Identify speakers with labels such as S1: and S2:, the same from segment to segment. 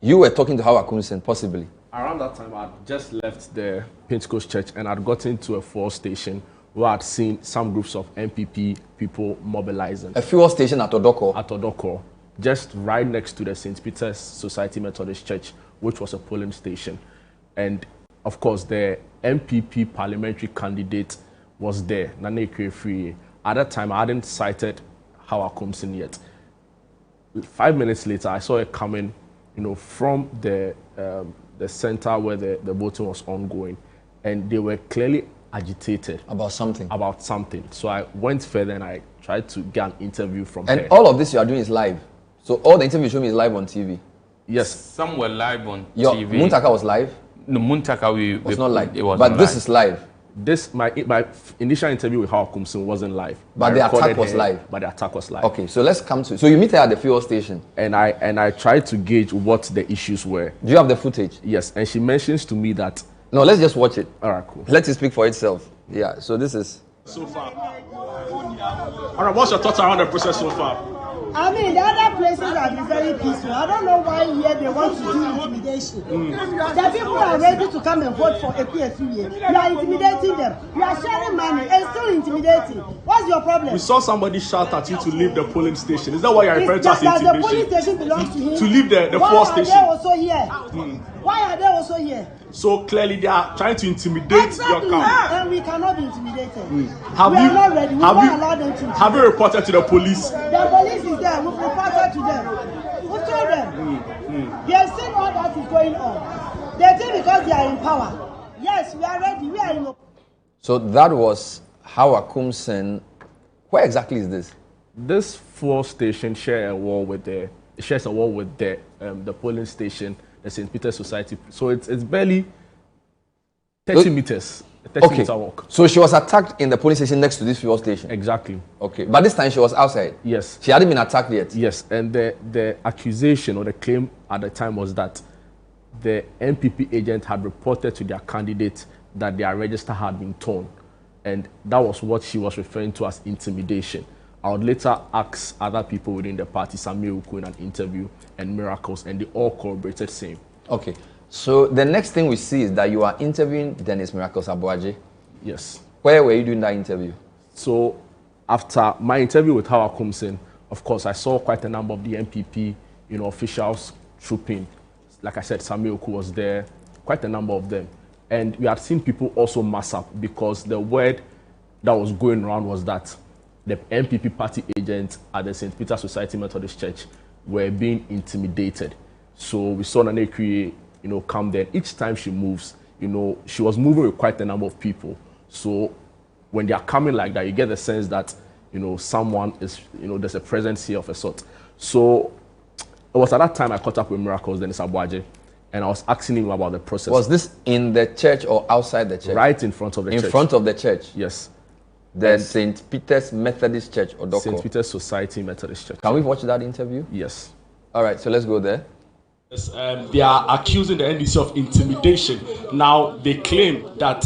S1: You were talking to Hawah Koomson, possibly.
S2: Around that time, I'd just left the Pentecost Church and I'd gotten to a fuel station where I'd seen some groups of MPP people mobilizing.
S1: A fuel station at Odoko?
S2: At Odoko, just right next to the St. Peter's Society Methodist Church, which was a polling station. And of course, the MPP parliamentary candidate was there, Nane Free. At that time, I hadn't cited Hawah Koomson yet. 5 minutes later, I saw it coming, from the center where the voting was ongoing, and they were clearly agitated
S1: about something.
S2: So I went further and I tried to get an interview from her.
S1: And all of this you are doing is live. So all the interviews you show me is live on TV.
S2: Yes,
S3: some were live on
S1: TV. Muntaka was live.
S3: No, Muntaka
S1: was not live.
S3: It was.
S1: But this is live.
S2: This my initial interview with Hawah Koomson wasn't live.
S1: But the attack was live.
S2: But the attack was live.
S1: Okay, so let's come to. So you meet her at the fuel station.
S2: And I tried to gauge what the issues were.
S1: Do you have the footage?
S2: Yes, and she mentions to me that.
S1: No, let's just watch it.
S2: All right, cool.
S1: Let it speak for itself. Yeah. So this is.
S4: So far. All right. What's your thoughts around the process so far?
S5: I mean, the other places are very peaceful. I don't know why here they want to do intimidation. The people are ready to come and vote for APSU. You are intimidating them. You are sharing money and still intimidating. What's your problem?
S4: We saw somebody shout at you to leave the polling station. Is that why you're referring to as intimidation?
S5: The polling station belongs to him.
S4: To leave the fuel station.
S5: Why are they also here? Why are they also here?
S4: So clearly they are trying to intimidate your camp.
S5: And we cannot be intimidated. We are not ready. We won't allow them to.
S4: Have you reported to the police?
S5: The police is there. We've reported to them. We told them. They have seen all that is going on. They think because they are in power. Yes, we are ready. We are in.
S1: So that was Hawah Koomson. Where exactly is this?
S2: This fuel station shares a wall with the polling station, the St. Peter's Society. So it's barely 30 meters. 30-meter walk.
S1: So she was attacked in the police station next to this fuel station?
S2: Exactly.
S1: Okay. But this time she was outside?
S2: Yes.
S1: She hadn't been attacked yet?
S2: Yes. And the accusation or the claim at the time was that the MPP agent had reported to their candidate that their register had been torn. And that was what she was referring to as intimidation. I would later ask other people within the party, Samuel Uku, in an interview, and Miracles, and they all corroborated same.
S1: Okay. So the next thing we see is that you are interviewing Dennis Miracles Abaj.
S2: Yes.
S1: Where were you doing that interview?
S2: So after my interview with Hawah Koomson, of course, I saw quite a number of the MPP, officials trooping. Like I said, Samuel Uku was there, quite a number of them. And we had seen people also mass up because the word that was going around was that the MPP party agents at the St. Peter's Society Methodist Church were being intimidated. So we saw Nane Kree, come there. Each time she moves, she was moving with quite a number of people. So when they are coming like that, you get the sense that, someone is, there's a presence here of a sort. So it was at that time I caught up with Miracles, Dennis Abaj, and I was asking him about the process.
S1: Was this in the church or outside the church?
S2: Right in front of the church.
S1: In front of the church?
S2: Yes.
S1: The St. Peter's Methodist Church, Odoko.
S2: St. Peter's Society Methodist Church.
S1: Can we watch that interview?
S2: Yes.
S1: All right, so let's go there.
S4: Yes, they are accusing the NDC of intimidation. Now, they claim that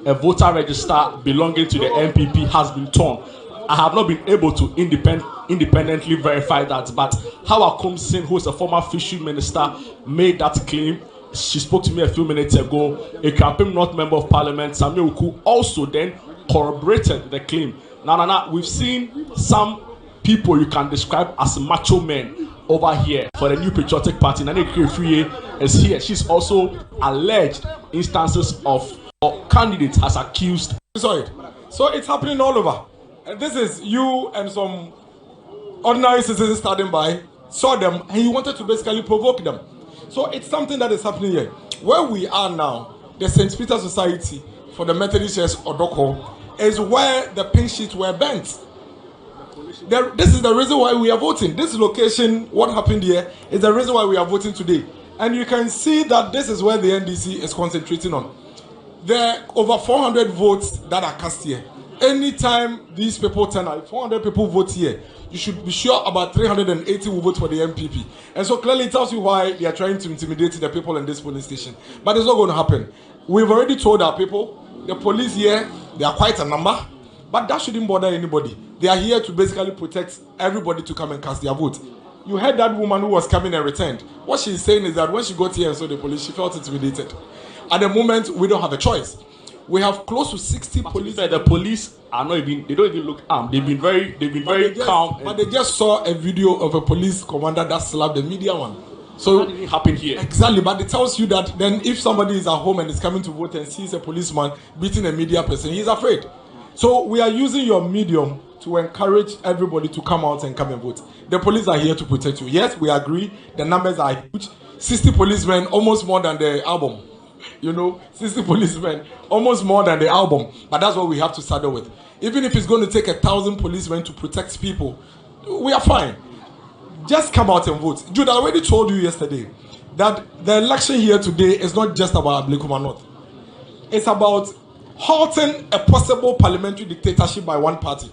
S4: a voter register belonging to the MPP has been torn. I have not been able to independently verify that, but Hawah Koomson, who is a former fishery minister, made that claim. She spoke to me a few minutes ago. A Krampim North Member of Parliament, Samuel Uku, also then corroborated the claim. Now, we've seen some people you can describe as macho men over here for the New Patriotic Party. Nane Kree is here. She's also alleged instances of candidates has accused.
S6: So it's happening all over. And this is you and some ordinary citizens standing by, saw them, and you wanted to basically provoke them. So it's something that is happening here. Where we are now, the St. Peter Society for the Methodist Church Odoko is where the pink sheets were bent. This is the reason why we are voting. This location, what happened here, is the reason why we are voting today. And you can see that this is where the NDC is concentrating on. There are over 400 votes that are cast here. Anytime these people turn out, 400 people vote here, you should be sure about 380 will vote for the MPP. And so clearly it tells you why they are trying to intimidate the people in this polling station. But it's not going to happen. We've already told our people, the police here, they are quite a number, but that shouldn't bother anybody. They are here to basically protect everybody to come and cast their vote. You heard that woman who was coming and returned. What she's saying is that when she got here and saw the police, she felt intimidated. At the moment, we don't have a choice. We have close to 60 police.
S4: The police are not even, they don't even look armed. They've been very calm.
S6: But they just saw a video of a police commander that slapped the media one.
S4: So that didn't happen here.
S6: Exactly, but it tells you that then if somebody is at home and is coming to vote and sees a policeman beating a media person, he's afraid. So we are using your medium to encourage everybody to come out and come and vote. The police are here to protect you. Yes, we agree. The numbers are huge. 60 policemen, almost more than the album. 60 policemen, almost more than the album. But that's what we have to saddle with. Even if it's going to take 1,000 policemen to protect people, we are fine. Just come out and vote. Jude, I already told you yesterday that the election here today is not just about Ablekuma North. It's about halting a possible parliamentary dictatorship by one party.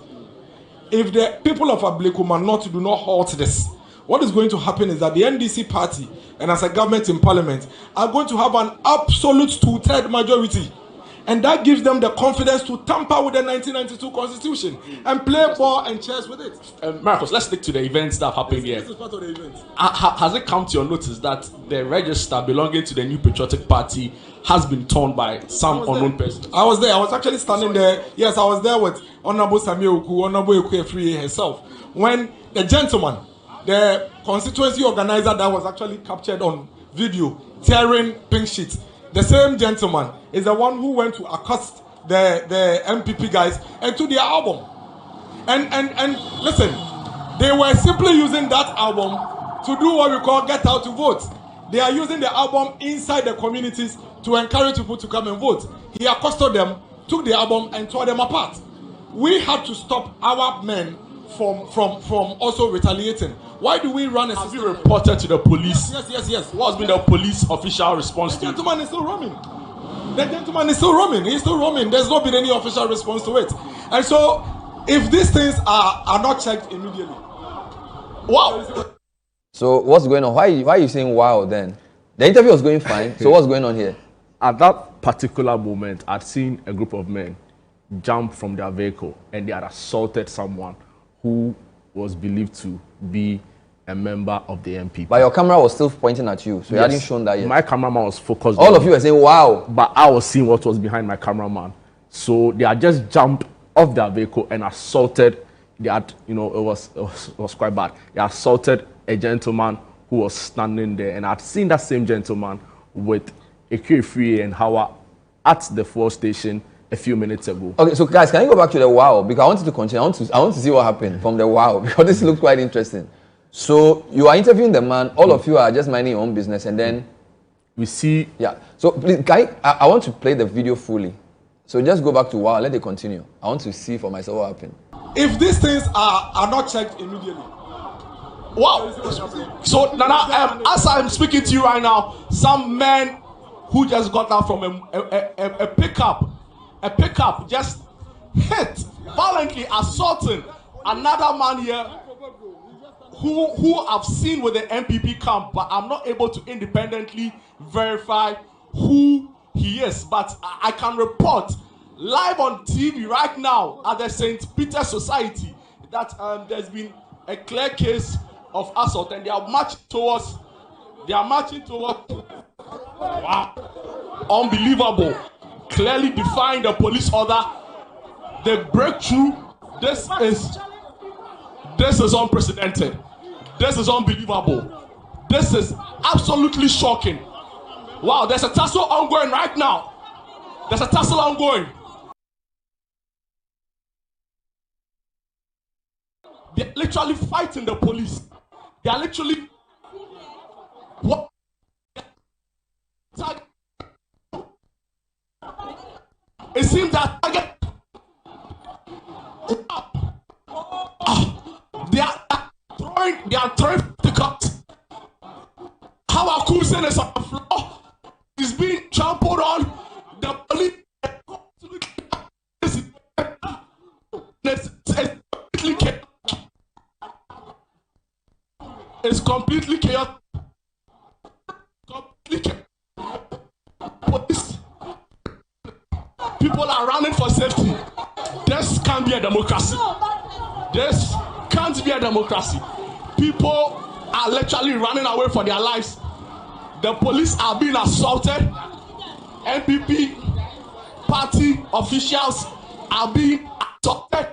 S6: If the people of Ablekuma North do not halt this, what is going to happen is that the NDC party and as a government in parliament are going to have an absolute 2/3 majority. And that gives them the confidence to tamper with the 1992 constitution and play ball and chess with it.
S4: Marcus, let's stick to the events that happened here.
S6: This is part of the event.
S4: Has it come to your notice that the register belonging to the New Patriotic Party has been torn by some unknown person?
S6: I was there. I was actually standing there. Yes, I was there with Honorable Samuel Oku, Honorable Ekwefri herself. When the gentleman, the constituency organizer that was actually captured on video, tearing pink sheets, the same gentleman is the one who went to accost the MPP guys and to their album. And listen, they were simply using that album to do what we call get out to vote. They are using the album inside the communities to encourage people to come and vote. He accosted them, took the album and tore them apart. We had to stop our men from also retaliating. Why do we run a system?
S4: Have you reported to the police?
S6: Yes.
S4: What's been the police official response to
S6: The
S4: it?
S6: gentleman is still roaming. He's still roaming. There's not been any official response to it. And so, if these things are not checked immediately, wow.
S1: So what's going on? Why are you saying wow then? The interview was going fine. So what's going on here?
S2: At that particular moment, I'd seen a group of men jump from their vehicle and they had assaulted someone who was believed to be a member of the MPP.
S1: But your camera was still pointing at you, so you hadn't shown that yet.
S2: My cameraman was focused.
S1: All of you were saying wow.
S2: But I was seeing what was behind my cameraman. So they had just jumped off their vehicle and assaulted. They had, it was quite bad. They assaulted a gentleman who was standing there, and I'd seen that same gentleman with Ekwefri and Hawah at the fuel station a few minutes ago.
S1: Okay, so guys, can you go back to the wow? Because I wanted to continue. I want to see what happened from the wow, because this looked quite interesting. So you are interviewing the man, all of you are just minding your own business, and then
S2: we see.
S1: Yeah. So please, I want to play the video fully. So just go back to wow, let it continue. I want to see for myself what happened.
S6: If these things are not checked immediately.
S4: Wow. So Nana, as I'm speaking to you right now, some men who just got out from a pickup just hit, violently assaulting another man here who I've seen with the MPP camp, but I'm not able to independently verify who he is. But I can report live on TV right now at the St. Peter's Society that there's been a clear case of assault, and they are marching towards. Wow, unbelievable! Clearly defying the police order. The breakthrough. This is unprecedented. This is unbelievable. This is absolutely shocking. Wow, there's a tussle ongoing right now. There's a tussle ongoing. They're literally fighting the police. They are literally what? It seems that they are throwing the cups. Hawah Koomson is on the floor. He's being trampled on. The police it's completely chaotic. Police. People are running for safety. This can't be a democracy. This can't be a democracy. People are literally running away for their lives. The police are being assaulted. NPP party officials are being assaulted.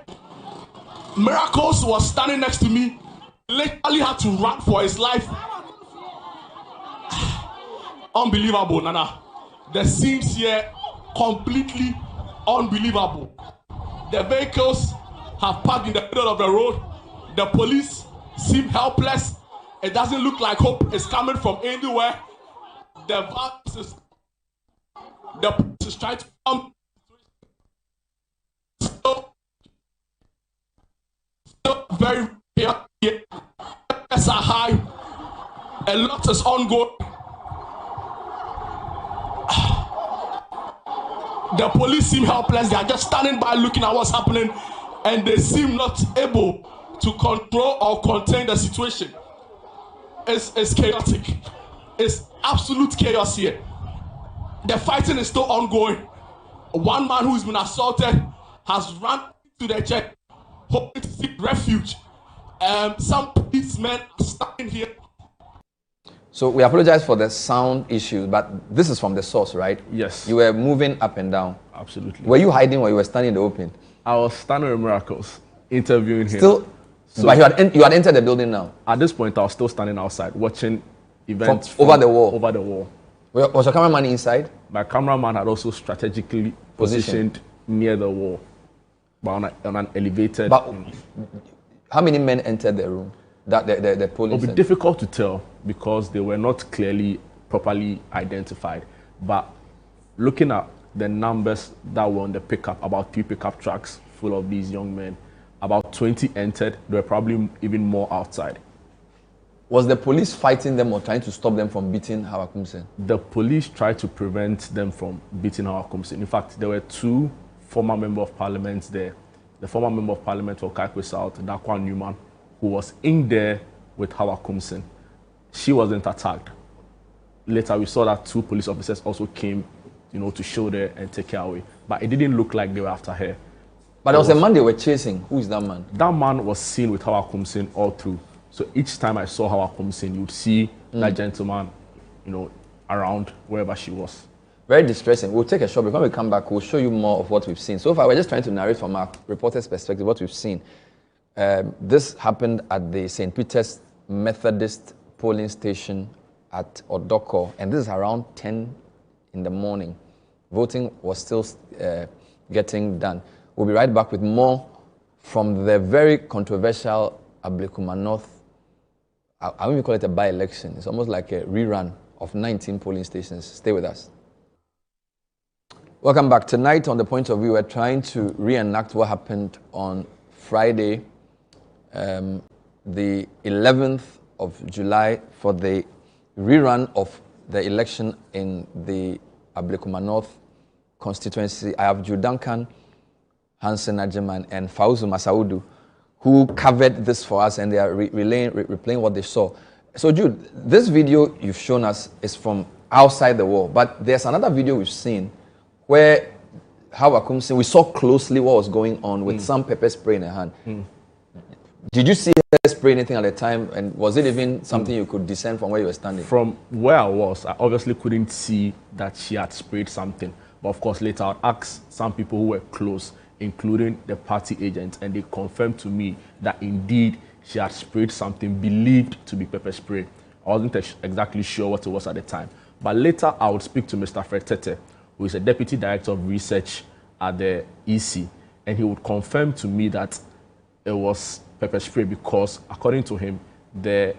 S4: Miracles was standing next to me. Literally had to run for his life. Unbelievable, Nana. The scenes here completely unbelievable. The vehicles have parked in the middle of the road. The police seem helpless. It doesn't look like hope is coming from anywhere. The police is trying to come. So very chaotic. Are high. A lot is ongoing. The police seem helpless. They are just standing by looking at what's happening, and they seem not able to control or contain the situation. It's chaotic. It's absolute chaos here. The fighting is still ongoing. One man who's been assaulted has run to the church hoping to seek refuge. Some policemen are standing here.
S1: So we apologize for the sound issue, but this is from the source, right?
S2: Yes.
S1: You were moving up and down.
S2: Absolutely.
S1: Were you hiding or you were standing in the open?
S2: I was standing with Miracles, interviewing him.
S1: Still,
S2: So
S1: but you had entered the building now?
S2: At this point, I was still standing outside, watching events
S1: over the wall?
S2: Over the wall.
S1: Was your cameraman inside?
S2: My cameraman had also strategically positioned near the wall, but on an elevated.
S1: But how many men entered the room? The police?
S2: It would be difficult to tell because they were not clearly, properly identified. But looking at the numbers that were on the pickup, about 3 pickup trucks full of these young men, about 20 entered. There were probably even more outside.
S1: Was the police fighting them or trying to stop them from beating Hawah Koomson?
S2: The police tried to prevent them from beating Hawah Koomson. In fact, there were 2 former members of parliament there. The former member of parliament for Kaikwe South, Dakwa Newman, who was in there with Hawah Koomson. She wasn't attacked. Later, we saw that 2 police officers also came, to show her and take her away. But it didn't look like they were after her.
S1: But there was a man they were chasing. Who is that man?
S2: That man was seen with Hawah Koomson all through. So each time I saw Hawah Koomson, you'd see that gentleman, around wherever she was.
S1: Very distressing. We'll take a short break. When we come back, we'll show you more of what we've seen. So far, we're just trying to narrate from our reporter's perspective what we've seen. This happened at the St. Peter's Methodist polling station at Odoko, and this is around 10 in the morning. Voting was still getting done. We'll be right back with more from the very controversial Ablekuma North. I won't even call it a by-election. It's almost like a rerun of 19 polling stations. Stay with us. Welcome back. Tonight on The Point of View, we're trying to reenact what happened on Friday, the 11th of July, for the rerun of the election in the Ablekuma North constituency. I have Jude Duncan, Hansen Ajeman, and Fauzu Masaudu, who covered this for us, and they are replaying what they saw. So Jude, this video you've shown us is from outside the wall, but there's another video we've seen where Hawah Koomson, we saw closely what was going on with some pepper spray in her hand. Did you see her spray anything at the time, and was it even something you could discern from where you were standing?
S2: From where I was, I obviously couldn't see that she had sprayed something. But of course, later I asked some people who were close, including the party agents, and they confirmed to me that indeed she had sprayed something believed to be pepper spray. I wasn't exactly sure what it was at the time. But later I would speak to Mr. Fred Tete, who is a deputy director of research at the EC, and he would confirm to me that it was pepper spray because, according to him, the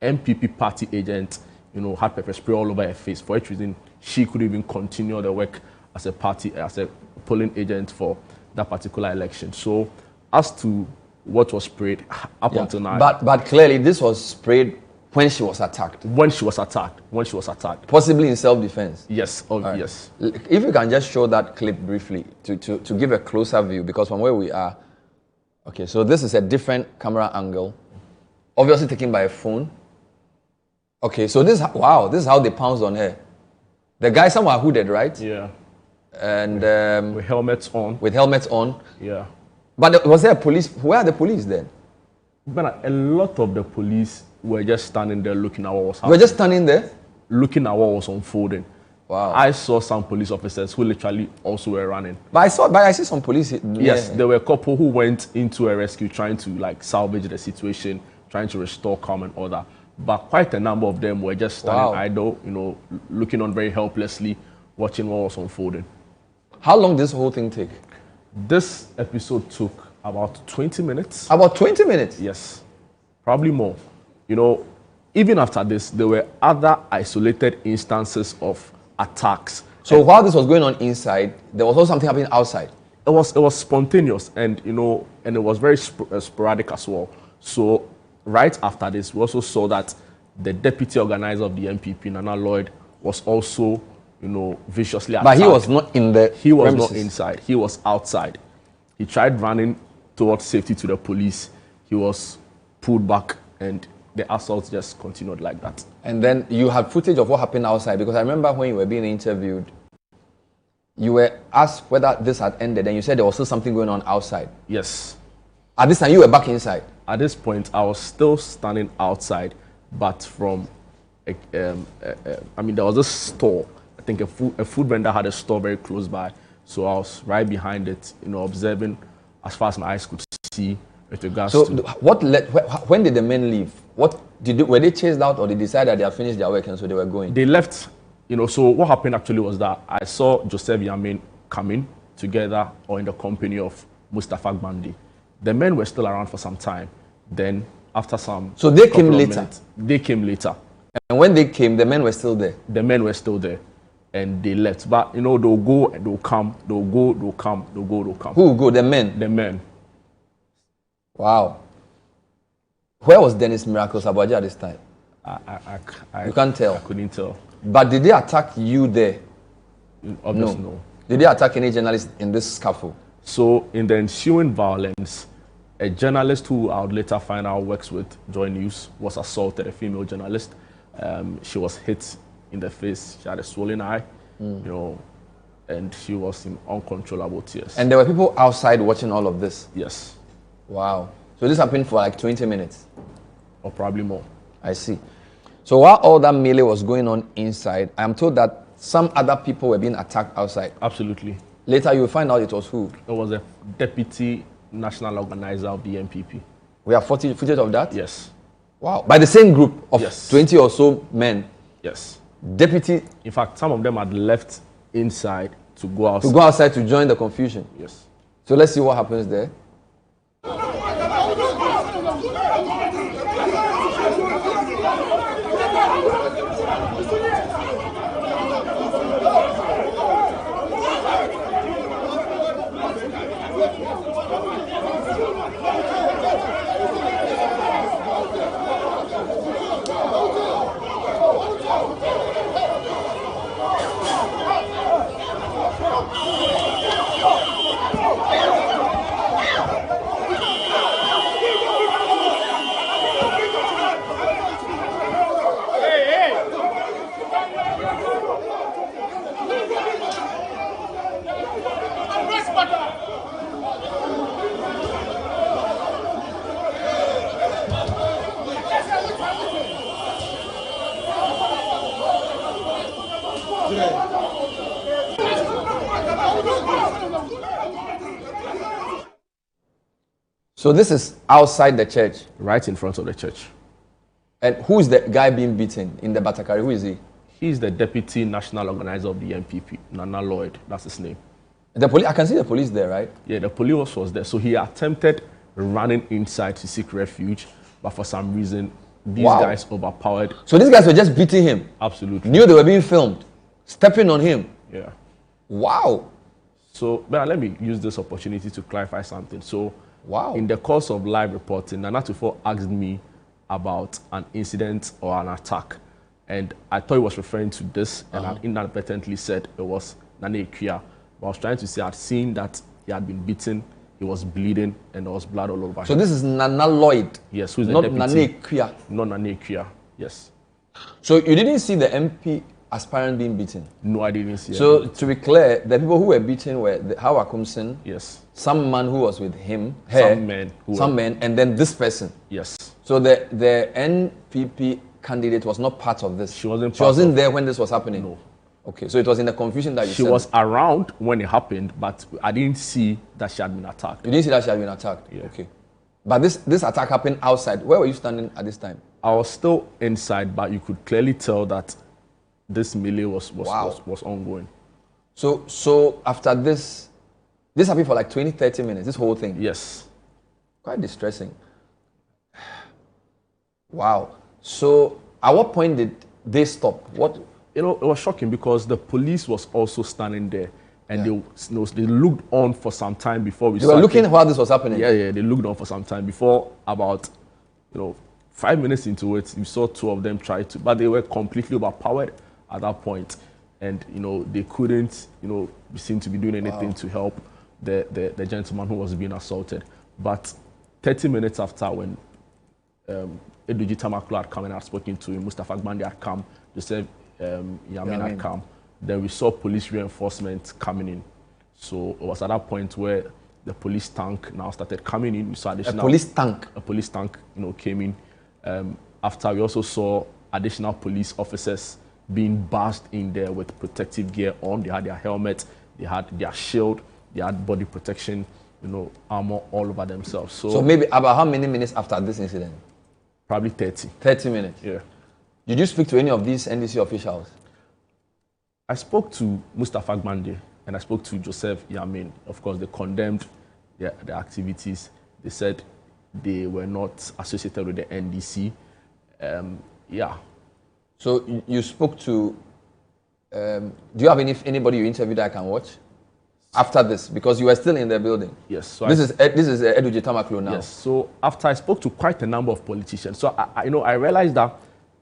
S2: MPP party agent, had pepper spray all over her face. For which reason, she couldn't even continue the work as a polling agent for that particular election. So, as to what was sprayed up until now,
S1: but clearly this was sprayed when she was attacked.
S2: When she was attacked.
S1: Possibly in self-defense.
S2: Yes.
S1: Right.
S2: Yes.
S1: If you can just show that clip briefly to give a closer view, because from where we are, okay, so this is a different camera angle, obviously taken by a phone. Okay, so this is how they pounced on her. The guy somewhere hooded, right?
S2: Yeah.
S1: And
S2: with helmets on.
S1: With helmets on.
S2: Yeah.
S1: But was there a police? Where are the police then?
S2: But a lot of the police were just standing there looking at what was happening.
S1: We're just standing there?
S2: Looking at what was unfolding.
S1: Wow.
S2: I saw some police officers who literally also were running.
S1: But I see some police.
S2: Yes, there were a couple who went into a rescue trying to like salvage the situation, trying to restore calm and order. But quite a number of them were just standing idle, you know, looking on very helplessly, watching what was unfolding.
S1: How long did this whole thing take?
S2: This episode took about 20 minutes.
S1: About 20 minutes?
S2: Yes, probably more. You know, even after this, there were other isolated instances of attacks.
S1: So while this was going on inside, there was also something happening outside.
S2: It was spontaneous, and you know, and it was very sporadic as well. So right after this, we also saw that the deputy organizer of the MPP, Nana Lloyd, was also, you know, viciously attacked.
S1: But he was not in the
S2: He was
S1: premises.
S2: not inside. He was outside. He tried running towards safety to the police. He was pulled back, and the assault just continued like that.
S1: And then you had footage of what happened outside, because I remember when you were being interviewed, you were asked whether this had ended, and you said there was still something going on outside.
S2: Yes.
S1: At this time, you were back inside.
S2: At this point, I was still standing outside, but from, I mean, there was a store. I think a food vendor had a store very close by, so I was right behind it, you know, observing as far as my eyes could see with regards
S1: So
S2: to.
S1: when did the men leave? Were they chased out, or they decided that they had finished their work and so they were going?
S2: They left, you know, so what happened actually was that I saw Joseph Yamin coming together or in the company of Mustafa Gbandi. The men were still around for some time. Then after some...
S1: So they came later?
S2: Minutes, they came later.
S1: And when they came, the men were still there?
S2: The men were still there. And they left. But, you know, they'll go and they'll come. They'll go, they'll come. They'll go, they'll come.
S1: Who will go? The men?
S2: The men.
S1: Wow. Where was Dennis Miracles Abaj at this time? You can't tell?
S2: I couldn't tell.
S1: But did they attack you there?
S2: Obviously, no.
S1: Did they attack any journalist in this scuffle?
S2: So, in the ensuing violence, a journalist who I would later find out works with Joy News was assaulted, a female journalist. She was hit in the face. She had a swollen eye, you know, and she was in uncontrollable tears.
S1: And there were people outside watching all of this?
S2: Yes.
S1: Wow. So this happened for like 20 minutes?
S2: Or probably more.
S1: I see. So while all that melee was going on inside, I'm told that some other people were being attacked outside.
S2: Absolutely.
S1: Later, you'll find out it was who?
S2: It was a deputy national organizer of the MPP.
S1: We have footage of that?
S2: Yes.
S1: Wow. By the same group of
S2: Yes.
S1: 20 or so men?
S2: Yes.
S1: Deputy?
S2: In fact, some of them had left inside to go outside.
S1: To go outside to join the confusion?
S2: Yes.
S1: So let's see what happens there. So this is outside the church?
S2: Right in front of the church.
S1: And who is the guy being beaten in the Batakari? Who is he?
S2: He's the deputy national organizer of the MPP, Nana Lloyd. That's his name.
S1: The police. I can see the police there, right?
S2: Yeah, the police was there. So he attempted running inside to seek refuge, but for some reason, these guys overpowered.
S1: So these guys were just beating him?
S2: Absolutely.
S1: Knew they were being filmed, stepping on him?
S2: Yeah.
S1: Wow.
S2: So, but let me use this opportunity to clarify something. So,
S1: wow.
S2: In the course of live reporting, Nana Tufo asked me about an incident or an attack. And I thought he was referring to this, and I inadvertently said it was Nana Ikuya. But I was trying to say I'd seen that he had been beaten, he was bleeding, and there was blood all over him.
S1: So this is Nana Lloyd?
S2: Yes, who's the
S1: not
S2: deputy.
S1: Nana Ikuya?
S2: Not Nana Ikuya, yes.
S1: So you didn't see the MP aspirant being beaten?
S2: No, I didn't see
S1: So
S2: any.
S1: to be clear, the people who were beaten were Hawah Koomson,
S2: Yes.
S1: some man who was with him,
S2: Some men who
S1: some
S2: were-
S1: men, and then this person.
S2: Yes.
S1: So the NPP candidate was not part of this.
S2: She wasn't
S1: She
S2: part
S1: wasn't
S2: of-
S1: there when this was happening.
S2: No.
S1: Okay, so it was in the confusion that you
S2: She
S1: said.
S2: was around when it happened, but I didn't see that she had been attacked.
S1: You didn't see that she had been attacked.
S2: Yeah.
S1: Okay, but this attack happened outside. Where were you standing at this time?
S2: I was still inside, but you could clearly tell that this melee was
S1: Wow.
S2: was ongoing.
S1: So after this happened for like 20, 30 minutes. This whole thing.
S2: Yes.
S1: Quite distressing. Wow. So at what point did they stop? What?
S2: You know, it was shocking because the police was also standing there, and
S1: Yeah.
S2: they looked on for some time before we.
S1: They were looking while this was happening.
S2: Yeah, they looked on for some time before about, 5 minutes into it, you saw two of them try to, but they were completely overpowered at that point, and they couldn't, seem to be doing anything to help the gentleman who was being assaulted. But 30 minutes after, when Eduji Tamaklo had come and had spoken to him, Mustafa Gbandi had come, Joseph Yamin had come, then we saw police reinforcement coming in. So it was at that point where the police tank now started coming in. We saw additional
S1: A police tank.
S2: A police tank, came in. After we also saw additional police officers being barged in there with protective gear on. They had their helmet, they had their shield, they had body protection, armor all over themselves.
S1: So maybe about how many minutes after this incident?
S2: Probably 30.
S1: 30 minutes.
S2: Yeah.
S1: Did you speak to any of these NDC officials?
S2: I spoke to Mustafa Gbandi and I spoke to Joseph Yamin. Of course, they condemned the activities. They said they were not associated with the NDC. Yeah.
S1: So you spoke to, do you have anybody you interviewed that I can watch after this? Because you were still in the building.
S2: Yes. So
S1: This is Eduji Tamaklo now.
S2: Yes. So after I spoke to quite a number of politicians, so I realized that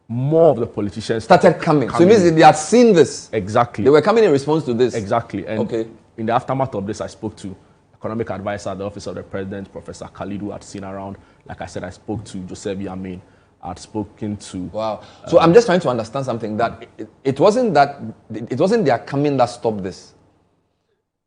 S2: more of the politicians
S1: Started coming. So it means they had seen this.
S2: Exactly.
S1: They were coming in response to this.
S2: Exactly. And
S1: Okay.
S2: in the aftermath of this, I spoke to economic advisor at the office of the president, Professor Khalid, who had seen around. Like I said, I spoke to Joseph Yamin. I had spoken to.
S1: Wow. So I'm just trying to understand something, that it wasn't their coming that stopped this.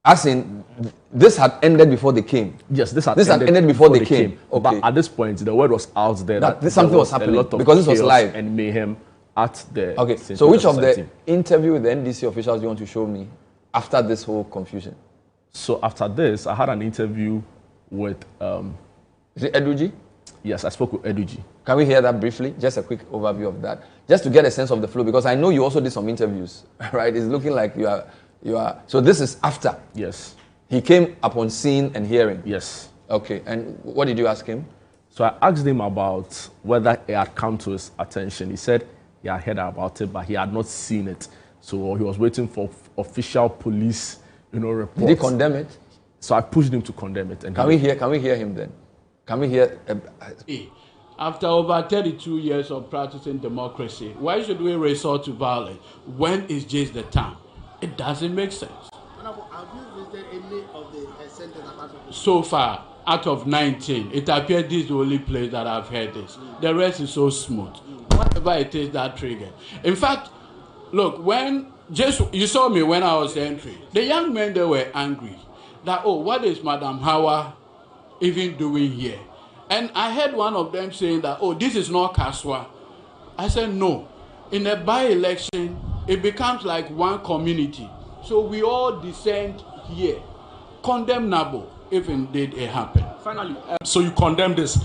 S1: As in, this had ended before they came.
S2: Yes, this had
S1: ended before they came. Okay.
S2: But at this point, the word was out there
S1: That
S2: that
S1: something
S2: there
S1: was happening
S2: a lot of
S1: because this was
S2: chaos
S1: live.
S2: and mayhem at the.
S1: Okay.
S2: St.
S1: So which
S2: Peter's
S1: of the
S2: Society.
S1: interview with the NDC officials do you want to show me after this whole confusion?
S2: So after this, I had an interview with.
S1: Is it Eduji?
S2: Yes, I spoke with Eduji.
S1: Can we hear that briefly? Just a quick overview of that. Just to get a sense of the flow, because I know you also did some interviews, right? It's looking like you are. So this is after.
S2: Yes.
S1: He came upon seeing and hearing.
S2: Yes.
S1: Okay. And what did you ask him?
S2: So I asked him about whether it had come to his attention. He said he had heard about it, but he had not seen it. So he was waiting for official police, reports.
S1: Did he condemn it?
S2: So I pushed him to condemn it. And
S1: Can we hear him then? Can we hear?
S7: After over 32 years of practicing democracy, why should we resort to violence? When is just the time? It doesn't make sense.
S8: Have you visited any of the centers apart from this?
S7: So far, out of 19, it appears this is the only place that I've heard this. The rest is so smooth. Whatever it is that triggered. In fact, look, you saw me when I was entering. The young men, they were angry that, what is Madam Hawah even doing here? And I heard one of them saying that, this is not Kaswa. I said, no. In a by-election, it becomes like one community. So we all descend here. Condemnable, if indeed it happened.
S4: Finally, so you condemn this.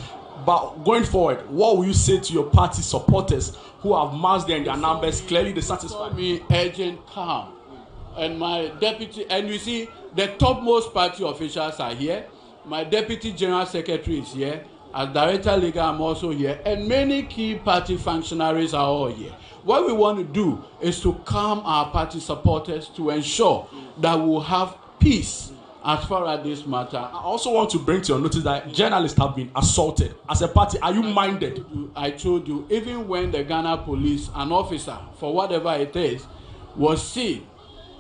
S4: But going forward, what will you say to your party supporters who have massed there in their numbers, clearly dissatisfied?
S7: Me urgent calm. And my deputy, and you see, the topmost party officials are here. My deputy general secretary is here. As director legal, I'm also here. And many key party functionaries are all here. What we want to do is to calm our party supporters to ensure that we'll have peace as far as this matter.
S4: I also want to bring to your notice that journalists have been assaulted. As a party, are you minded?
S7: I told you, even when the Ghana police, an officer, for whatever it is, was seen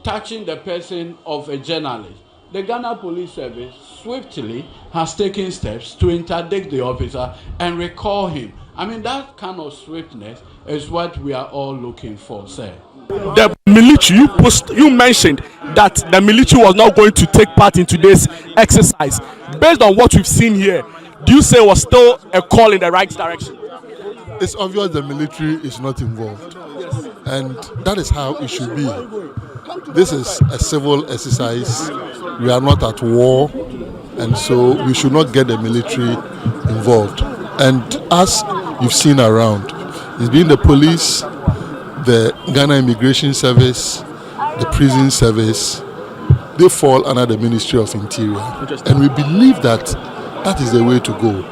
S7: touching the person of a journalist, the Ghana Police Service swiftly has taken steps to interdict the officer and recall him I mean, that kind of swiftness is what we are all looking for, sir.
S4: The military, you mentioned that the military was not going to take part in today's exercise. Based on what we've seen here, do you say it was still a call in the right direction?
S9: It's obvious the military is not involved, and that is how it should be. This is a civil exercise. We are not at war, and so we should not get the military involved. And as you've seen around, it's been the police, the Ghana Immigration Service, the prison service. They fall under the Ministry of Interior, and we believe that that is the way to go.